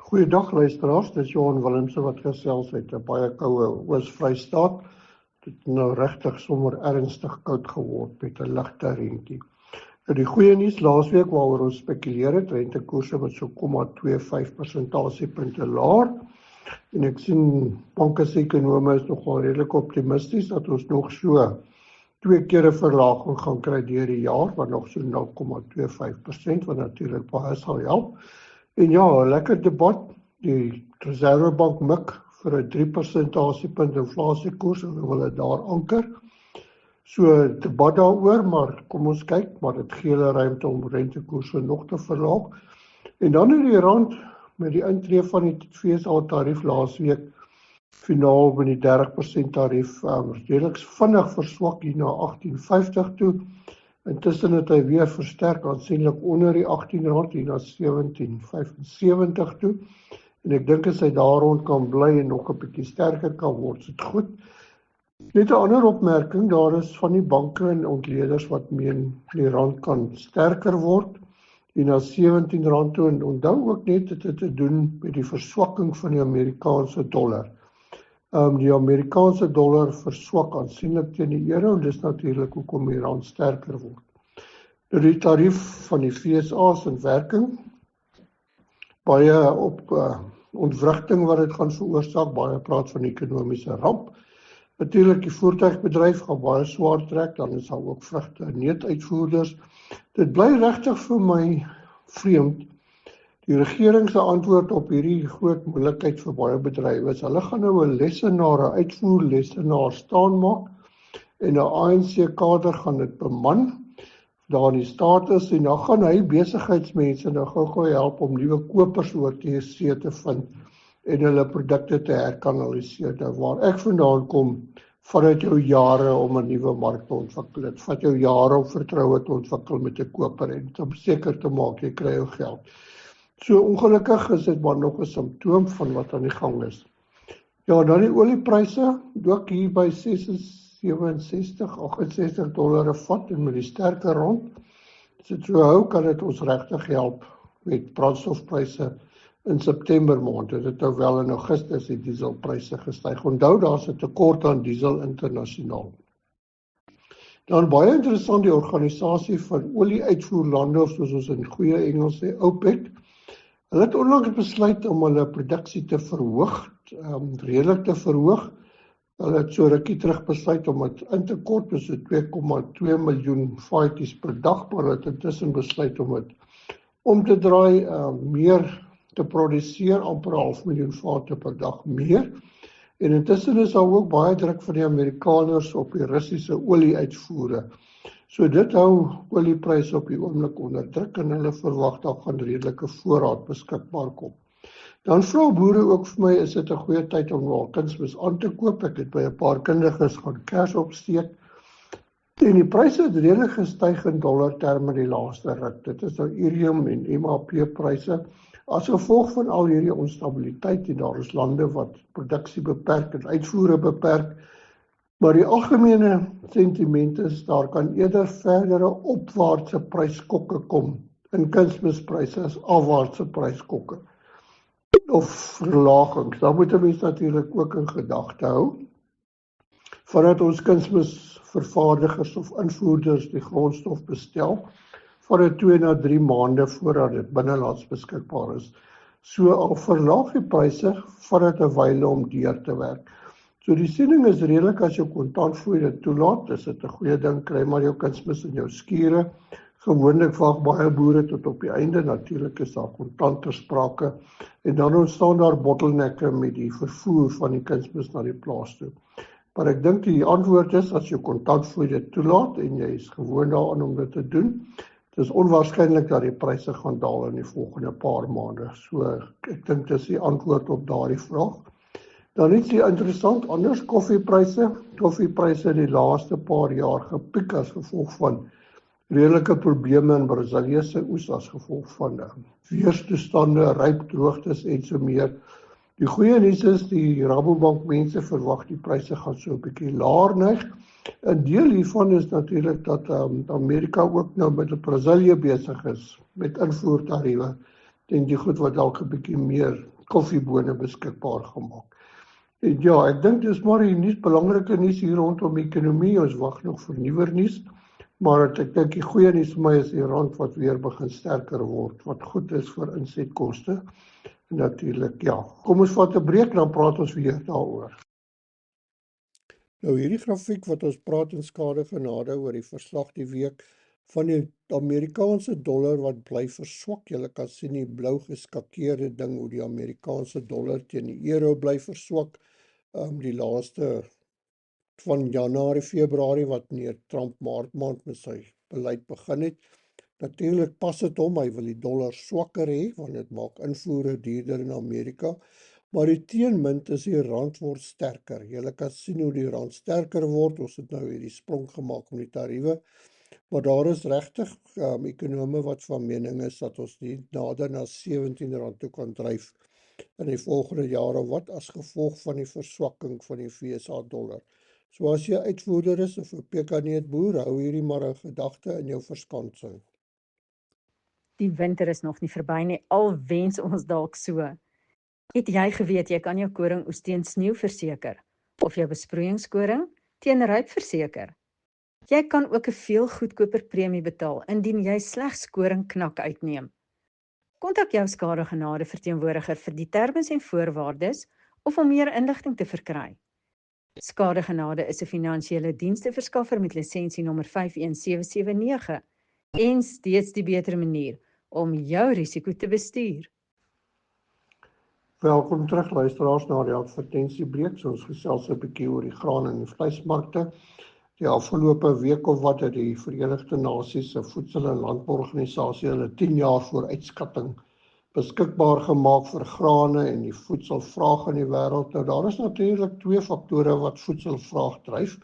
Goeiedag luisteraars, dit is Johan Willemse wat gesels uit 'n baie koue Oos-Vrystaat. Dit het nou regtig sommer ernstig koud geword met 'n ligte reëntjie. Nou die goeie nuus laasweek waaroor ons spekuleer het, rentekoerse met so 0,25 persentasiepunte laer. En ek sien banke se ekonome is nogal redelik optimisties dat ons nog so 2 keer 'n verlaging gaan kry deur die jaar, wat nog so 0,25%, wat natuurlik baie sal help. En ja, 'n lekker debat. Die Reservebank mik vir 'n 3 persentasiepunt inflasiekoers en hulle wil dit daar anker. So debat daaroor, maar kom ons kyk, maar dit gee hulle ruimte om rentekoerse nog te verlaag. En dan in die rand met die intree van die FSA tarief laasweek finaal met die 30% tarief redelik vinnig verswak hier na 18.50 toe. Intussen het hy weer versterk aansienlik onder die R18 hier na 17.75 toe. En ek dink as hy daar rond kan bly en nog 'n bietjie sterker kan word, is dit goed. Net 'n ander opmerking, daar is van die banke en ontleeders wat meen die rand kan sterker word hier na R17 toe. En onthou ook net dit het te doen met die verswakking van die Amerikaanse dollar. Die Amerikaanse dollar verswak aansienlik teen die euro en dis natuurlik hoekom die rand sterker word. Nou die tarief van die FSA is in werking. Baie op ontwrigting wat dit gaan veroorsaak, baie praat van ekonomiese ramp. Natuurlik die voertuigbedryf gaan baie swaar trek, dan is daar ook vrugte en neetuitvoerders. Dit bly regtig vir my vreemd. Die regering se antwoord op hierdie groot moeilikheid vir baie bedrywe is, hulle gaan nou 'n lessenaar, 'n uitvoerlessenaar staan maak en 'n ANC-kader gaan dit beman daar in die staat is en dan gaan hy besigheidsmense nou gou-gou help om nuwe kopers oor TSC te vind en hulle produkte te herkanaliseer. Nou waar ek vandaan kom, vat dit jou jare om 'n nuwe mark te ontwikkel. Dit vat jou jare om vertroue te ontwikkel met 'n koper en om seker te maak jy kry jou geld. So ongelukkig is dit maar nog 'n simptoom van wat aan die gang is. Ja, dan die oliepryse, ook hier by 67, 68 dollar 'n vat en met die sterker rond. As dit so hou, kan dit ons regtig help met brandstofpryse in September maand. Dit het nou wel in Augustus die dieselpryse gestyg. Onthou daar's 'n tekort aan diesel internasionaal. Dan baie interessant, die organisasie van olie-uitvoerlande, of soos ons in goeie Engels sê, OPEC. Hulle het onlangs besluit om hulle produksie te verhoog, redelik te verhoog. Hulle het so rukkie terug besluit om dit in te kort, dus 2,2 miljoen vatjies per dag, maar hulle het intussen besluit om dit om te draai, meer te produseer, amper 0,5 miljoen vate per dag meer. En intussen is daar ook baie druk van die Amerikaners op die Russiese olie-uitvoere. So dit hou oliepryse op die oomblik onder druk en hulle verwag daar gaan redelike voorraad beskikbaar kom. Dan vra boere ook vir my, is dit 'n goeie tyd om al kunsmis aan te koop? Ek het by 'n paar kundiges gaan kers opsteek. En die pryse het redelik gestyg in dollarterme die laaste ruk. Dit is nou irium en MAP pryse. As gevolg van al hierdie onstabiliteit en daar is lande wat produksie beperk en uitvoere beperk, maar die algemene sentiment is daar kan eerder verdere opwaartse pryskokke kom in kunsmispryse as afwaartse pryskokke of verlagings. Dan moet 'n mens natuurlik ook in gedagte hou vandat ons kunsmisvervaardigers of invoerders die grondstof bestel vir 'n 2 na 3 maande voordat dit binnelands beskikbaar is. So al verlaag die pryse vandat 'n wyle om deur te werk. So die siening is redelik as jou kontantvloei dit toelaat, is dit 'n goeie ding, kry maar jou kunsmis in jou skure. Gewoonlik wag baie boere tot op die einde, natuurlik is daar kontant ter sprake en dan ontstaan daar bottelnekke met die vervoer van die kunsmis na die plaas toe. Maar ek dink die antwoord is as jou kontantvloei dit toelaat en jy is gewoond daaraan om dit te doen. Dit is onwaarskynlik dat die pryse gaan daal in die volgende paar maande. So ek dink dis die antwoord op daardie vraag. Dan iets interessant, anders koffiepryse. Koffiepryse die laaste paar jaar gepiek as gevolg van redelike probleme in Brasiliese oes as gevolg van weerstoestande, ryp droogtes en so meer. Die goeie nuus is die Rabobank mense verwag die pryse gaan so 'n bietjie laer neig. 'n Deel hiervan is natuurlik dat Amerika ook nou met Brasilië besig is met invoertariewe teen die goed wat dalk 'n bietjie meer koffiebone beskikbaar gemaak. En ja, ek dink dis maar die nuus, belangrike nuus hier rondom ekonomie. Ons wag nog vir nuwer nuus. Maar ek dink die goeie nuus vir my is die rand wat weer begin sterker word, wat goed is vir insetkoste. En natuurlik, ja. Kom ons vat 'n breek, dan praat ons weer daaroor. Nou hierdie grafiek wat ons praat in skade genade oor die verslag die week van die Amerikaanse dollar wat bly verswak. Julle kan sien die blou geskakeerde ding hoe die Amerikaanse dollar teen die euro bly verswak. Die laaste van Januarie, Februarie wat meneer Trump maart maand met sy beleid begin het. Natuurlik pas dit hom, hy wil die dollar swakker hê want dit maak invoere duurder in Amerika. Maar die teenmunt is die rand word sterker. Julle kan sien hoe die rand sterker word. Ons het nou hierdie sprong gemaak met die tariewe. Maar daar is regtig ekonome wat van mening is dat ons nie nader na R17 toe kan dryf in die volgende jare wat as gevolg van die verswakking van die FSA dollar. So as jy uitvoerder is of 'n pekaneetboer, hou hierdie maar 'n gedagte in jou verskansing. Die winter is nog nie verby nie, al wens ons dalk so. Het jy geweet jy kan jou koringoes teen sneeu verseker of jou besproeiingskoring teen ryp verseker? Jy kan ook 'n veel goedkoper premie betaal indien jy slegs koringknak uitneem. Kontak jou skadegenade verteenwoordiger vir die terme en voorwaardes of om meer inligting te verkry. Skadegenade is 'n finansiële diensteverskaffer met lisensie nommer 51779 en steeds die beter manier om jou risiko te bestuur. Welkom terug luisteraars na die advertensiebreek. Ons gesels 'n bietjie oor die graan en die vleismarkte. Die afgelope week of wat het die Verenigde Nasies se Voedsel- en Landbouorganisasie hulle 10 jaar vooruitskatting beskikbaar gemaak vir grane en die voedselvraag in die wêreld. Nou daar is natuurlik twee faktore wat voedselvraag dryf.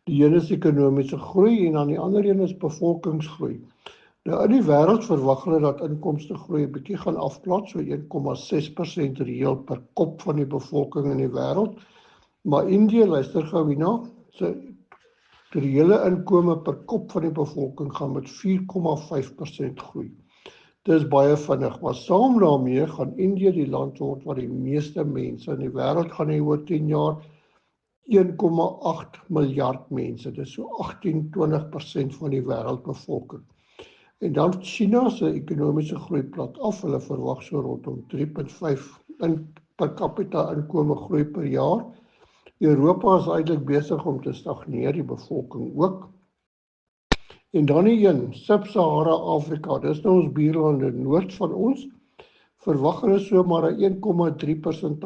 Die een is ekonomiese groei en dan die ander een is bevolkingsgroei. Nou in die wêreld verwag hulle dat inkomste groei 'n bietjie gaan afplat, so 1,6% reël per kop van die bevolking in die wêreld. Maar Indië, luister gou hierna, die reële inkome per kop van die bevolking gaan met 4,5% groei. Dit is baie vinnig, maar saam daarmee gaan Indië die land word waar die meeste mense in die wêreld gaan hê oor 10 jaar 1,8 miljard mense. Dit is so 18-20% van die wêreldbevolking. En dan China se ekonomiese groei plat af. Hulle verwag so rondom 3,5 per capita inkome groei per jaar. Europa is eintlik besig om te stagneer, die bevolking ook. En dan die een, Sub-Sahara Afrika, dis nou ons buurlande noord van ons, verwag hulle so maar 'n 1,3%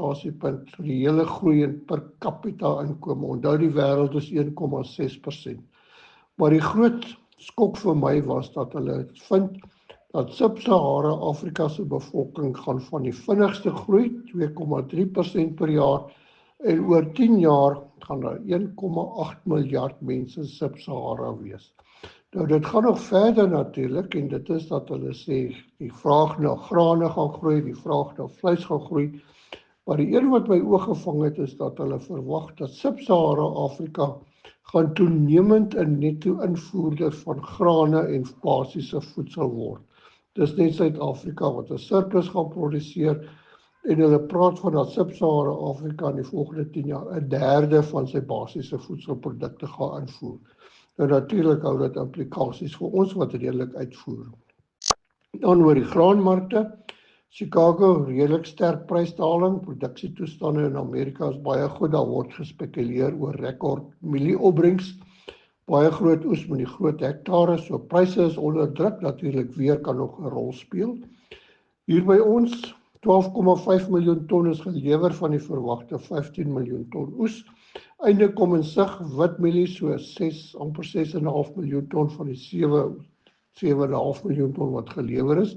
reële groei in per capita inkome. Onthou die wêreld is 1,6%. Maar die groot skok vir my was dat hulle vind dat Sub-Sahara Afrika se bevolking gaan van die vinnigste groei, 2,3% per jaar, en oor 10 jaar gaan daar 1,8 miljard mense Sub-Sahara wees. Nou dit gaan nog verder natuurlik en dit is dat hulle sê die vraag na grane gaan groei, die vraag na vleis gaan groei. Maar die een wat my oog gevang het is dat hulle verwag dat Sub-Sahara Afrika gaan toenemend 'n netto invoerder van grane en basiese voedsel word. Dis net Suid-Afrika wat 'n surplus gaan produseer en hulle praat van dat Sub-Sahara Afrika in die volgende 10 jaar 1/3 van sy basiese voedselprodukte gaan invoer. Nou natuurlik hou dit implikasies vir ons wat redelik uitvoer. Dan oor die graanmarkte, Chicago redelik sterk prysdaling, produksietoestande in Amerika is baie goed, daar word gespekuleer oor rekord mielieopbrengs, baie groot oes met die groot hektare, so pryse is onder druk, natuurlik weer kan nog 'n rol speel. Hier by ons 12,5 miljoen ton is gelewer van die verwagte 15 miljoen ton oes. Einde kom in sig, wit mielie so amper 6,5 miljoen ton van die 7,5 miljoen ton wat gelewer is.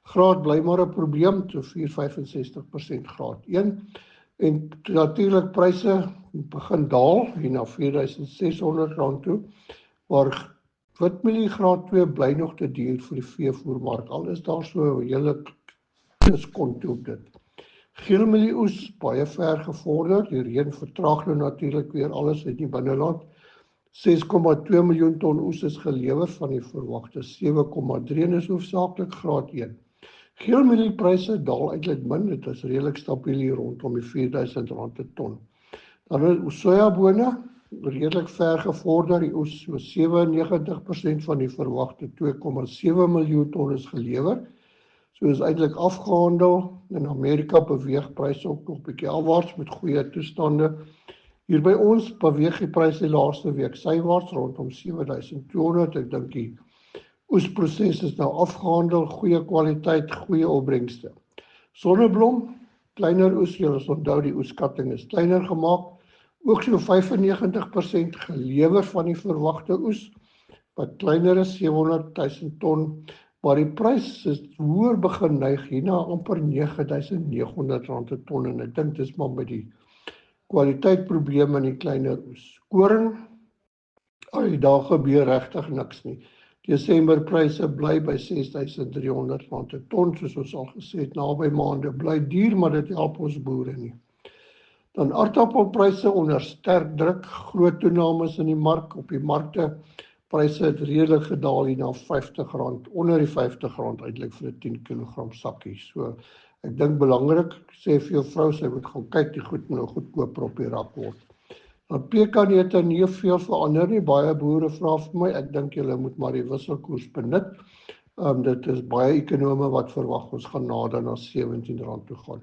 Graad bly maar 'n probleem, so 4,65% graad 1. En natuurlik pryse begin daal hier na R4,600 toe, maar witmielie graad 2 bly nog te duur vir die veevoermark. Al is daar so 'n hele diskont op dit. Geelmielie-oes baie ver gevorder, die reën vertraag nou natuurlik weer alles uit die binneland. 6,2 miljoen ton oes is gelewer van die verwagte 7,3 en is hoofsaaklik graad 1. Geelmieliepryse daal eintlik min, dit is redelik stabiel hier rondom die R4.000 per ton. Dan is sojabone redelik ver gevorder, die oes so 97% van die verwagte 2,7 miljoen ton is gelewer. So is eintlik afgehandel. In Amerika beweeg pryse ook nog bietjie afwaarts met goeie toestande. Hier by ons beweeg die pryse die laaste week sywaarts rondom 7.200. Ek dink die oesproses is nou afgehandel, goeie kwaliteit, goeie opbrengste. Sonneblom, kleiner oes, julle sal onthou die oeskatting is kleiner gemaak, ook so 95% gelewer van die verwagte oes, wat kleiner is 700.000 ton, maar die prys is hoër begin neig hierna amper R9.900 per ton en ek dink dis maar met die kwaliteitprobleme in die kleiner oes. Koring, daar gebeur regtig niks nie. Desemberpryse bly by R6.300 per ton, soos ons al gesê het, naby maande bly duur, maar dit help ons boere nie. Dan aardappelpryse onder sterk druk, groot toenames in die mark, op die markte, pryse het redelik gedaal hier na R50, onder die R50 eintlik vir 'n 10 kg sakkie. So, ek dink belangrik, sê vir jou vrou, sy moet gaan kyk, die goed moet nou goedkoper op die rak word. Dan pekanneute nie veel verander nie, baie boere vra vir my, ek dink julle moet maar die wisselkoers benut. Dit is baie ekonome wat verwag, ons gaan nader na R17 toe gaan.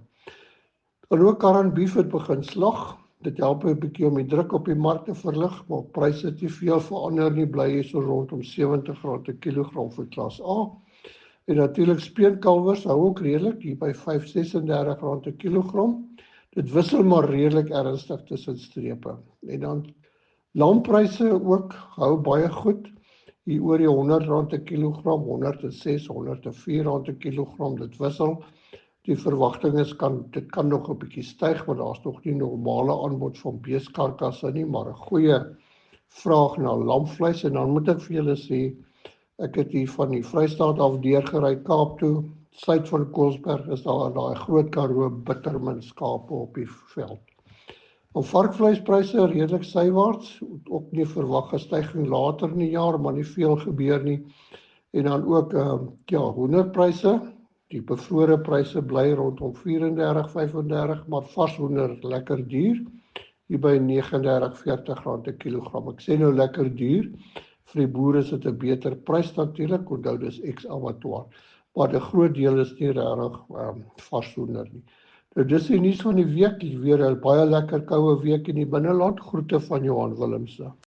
Dan ook karnbeef het begin slag, dit help 'n bietjie om die druk op die mark te verlig, maar pryse het nie veel verander nie, bly hier so rondom R70 per kilogram vir klas A. En natuurlik speenkalwers hou ook redelik hier by R5.36 per kilogram. Dit wissel maar redelik ernstig tussen strepe. En dan lampryse ook hou baie goed, hier oor die R100 per kilogram, R106, R104 per kilogram, dit wissel. Die verwagting is dit kan nog 'n bietjie styg, want daar's nog nie normale aanbod van beeskarkasse nie, maar 'n goeie vraag na lampvleis. En dan moet ek vir julle sê, ek het hier van die Vrystaat af deurgery Kaap toe, suid van Koelsberg is daar daai groot Karoo bittermin skape op die veld. Op varkvleispryse redelik sywaarts, ook nie verwag 'n styging later in die jaar, maar nie veel gebeur nie. En dan ook hoenderpryse. Die bevrore pryse bly rondom 34, 35, maar vars hoender lekker duur, hier by R39, 40 per kilogram. Ek sê nou lekker duur, vir die boere is dit 'n beter prys natuurlik, onthou dis ex-abattoir, maar 'n groot deel is nie regtig vars hoender nie. Nou dis die nuus van die week, weer 'n baie lekker koue week in die binneland, groete van Johan Willemse.